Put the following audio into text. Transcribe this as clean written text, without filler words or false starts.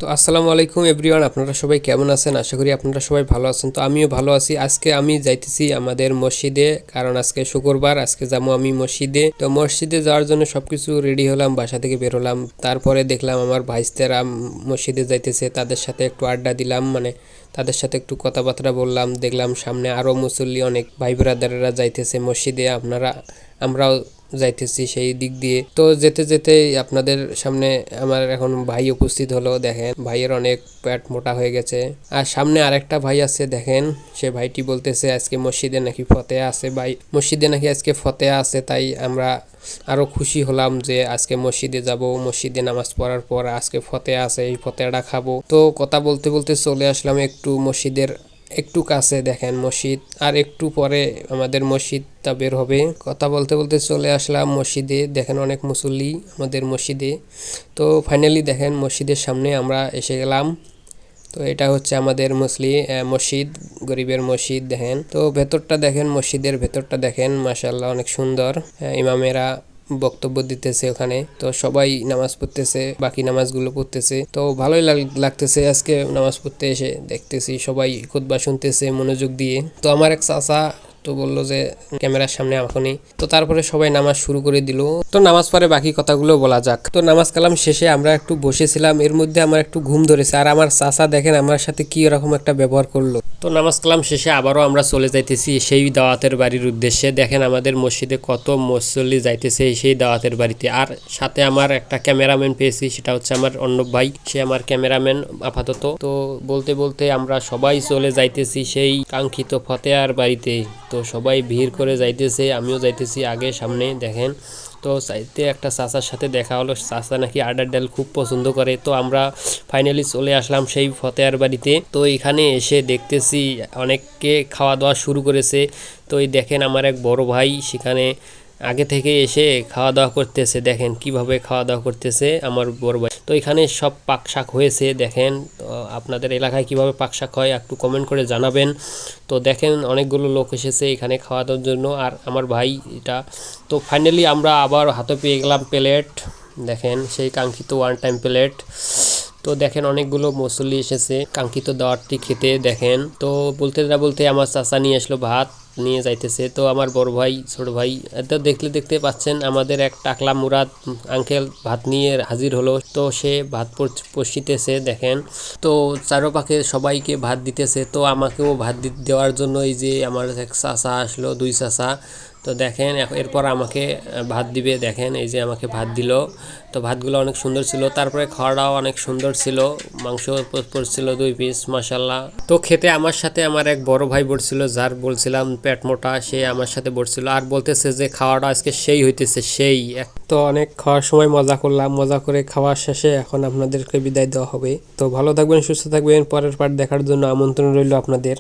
তো আসসালামু আলাইকুম এভরিওয়ান, আপনারা সবাই কেমন আছেন? আশা করি আপনারা সবাই ভালো আছেন। তো আমিও ভালো আছি। আজকে আমি যাইতেছি আমাদের মসজিদে, কারণ আজকে শুক্রবার। আজকে যাবো আমি মসজিদে। তো মসজিদে যাওয়ার জন্য সবকিছু রেডি হলাম, বাসা থেকে বের হলাম। তারপরে দেখলাম আমার ভাইস্তেরা মসজিদে যাইতেছে, তাদের সাথে একটু আড্ডা দিলাম, মানে তাদের সাথে একটু কথাবার্তা বললাম। দেখলাম সামনে আরও মুসল্লি অনেক ভাই ব্রাদারেরা যাইতেছে মসজিদে, আমরাও যাইতেছি সেই দিক দিয়ে। তো যেতে যেতে আপনাদের সামনে আমার এখন ভাই উপস্থিত হলো। দেখেন ভাইয়ের অনেক পেট মোটা হয়ে গেছে। আর সামনে আরেকটা ভাই আছে, দেখেন সে ভাইটি বলতেছে আজকে মসজিদে নাকি ফতেহা আছে। ভাই মসজিদে নাকি আজকে ফতেহা আছে, তাই আমরা আরও খুশি হলাম যে আজকে মসজিদে যাব। মসজিদে নামাজ পড়ার পর আজকে ফতেহা আছে, এই ফতেহাটা খাবো। তো কথা বলতে বলতে চলে আসলাম একটু মসজিদের একটু কাছে। দেখেন মসজিদ, আর একটু পরে আমাদের মসজিদটা বের হবে। কথা বলতে বলতে চলে আসলাম মসজিদে। দেখেন অনেক মুসল্লি আমাদের মসজিদে। তো ফাইনালি দেখেন মসজিদের সামনে আমরা এসে গেলাম। তো এটা হচ্ছে আমাদের মসজিদ, গরিবের মসজিদ। দেখেন তো ভেতরটা দেখেন, মসজিদের ভেতরটা দেখেন, মাশাআল্লাহ অনেক সুন্দর। ইমামেরা বক্তব্য দিতেছে ওখানে। তো সবাই নামাজ পড়তেছে, বাকি নামাজগুলো পড়তেছে। তো ভালোই লাগতেছে আজকে নামাজ পড়তে এসে। দেখতেছি সবাই খুতবা শুনতেছে মনোযোগ দিয়ে। তো আমার এক চাচা তো বললো যে ক্যামেরার সামনে এখনই। তো তারপরে সবাই নামাজ শুরু করে দিল। তো নামাজ পরে বাকি কথাগুলো বলা যাক। তো নামাজ কালাম শেষে আমরা একটু বসেছিলাম, এর মধ্যে আমার একটু ঘুম ধরেছে। আর আমার চাচা দেখেন আমার সাথে কি এরকম একটা ব্যবহার করলো। তো নামাজ কালাম শেষে আবারও আমরা চলে যাইতেছি সেই দাওয়াতের বাড়ির উদ্দেশ্যে। দেখেন আমাদের মসজিদে কত মুসল্লি যাইতেছে সেই দাওয়াতের বাড়িতে। আর সাথে আমার একটা ক্যামেরাম্যান পেয়েছি, সেটা হচ্ছে আমার অর্ণব ভাই, সে আমার ক্যামেরাম্যান আপাতত। তো বলতে বলতে আমরা সবাই চলে যাইতেছি সেই কাঙ্ক্ষিত ফতেহার বাড়িতে। তো সবাই ভিড় করে যাইতেছে, আমিও যাইতেছি আগে সামনে। দেখেন তো সাইতে একটা চাচার সাথে দেখা হলো, চাচা নাকি আডার ডাল খুব পছন্দ করে। তো আমরা ফাইনালি চলে আসলাম সেই ফতেহার বাড়িতে। তো এখানে এসে দেখতেছি অনেককে খাওয়া দাওয়া শুরু করেছে। তো এই দেখেন আমার এক বড় ভাই সেখানে আগে থেকে এসে খাওয়া দাওয়া করতেছে। দেখেন কিভাবে খাওয়া দাওয়া করতেছে আমার বড় ভাই। তো এখানে সব পাক শাক হয়েছে। দেখেন তো আপনাদের এলাকায় কিভাবে পাক শাক হয় একটু কমেন্ট করে জানাবেন। তো দেখেন অনেকগুলো লোক এসেছে এখানে খাওয়া দাওয়ার জন্য, আর আমার ভাই এটা। তো ফাইনালি আমরা আবার হাতে পেয়ে গেলাম প্লেট। দেখেন সেই কাঙ্ক্ষিত ওয়ান টাইম প্লেট। তো দেখেন অনেকগুলো মুসল্লি এসেছে কাঙ্ক্ষিত দাওয়াতটি খেতে। দেখেন তো বলতে না বলতে আমার চাচা নিয়ে আসলো ভাত নিয়ে যাইতেছে। তো আমার বড় ভাই ছোট ভাই তো দেখতে পাচ্ছেন আমাদের এক টাকলা মুরাদ আঙ্কেল ভাত নিয়ে হাজির হলো। তো সে ভাত পড়শিতেছে। দেখেন তো চারপাশে সবাইকে ভাত দিতেছে। তো আমাকেও ভাত দেওয়ার জন্য এই যে আমার এক চাচা আসলো, দুই চাচা। তো দেখেন এরপর আমাকে ভাত দিবে। দেখেন এই যে আমাকে ভাত দিল। তো ভাতগুলো অনেক সুন্দর ছিল, তারপরে খাওয়াটাও অনেক সুন্দর ছিল। মাংস পড়ছিল 2 পিস, মাশাল্লাহ। তো খেতে আমার সাথে আমার এক বড় ভাই বসছিল, যার বলছিলাম পেট মোটা, সে আমার সাথে বসছিল আর বলতেছে যে খাওয়াটা আজকে সেই হইতেছে সেই। তো অনেক খাওয়ার সময় মজা করলাম, মজা করে খাওয়ার শেষে এখন আপনাদেরকে বিদায় দেওয়া হবে। তো ভালো থাকবেন, সুস্থ থাকবেন। পরের পার্ট দেখার জন্য আমন্ত্রণ রইল আপনাদের।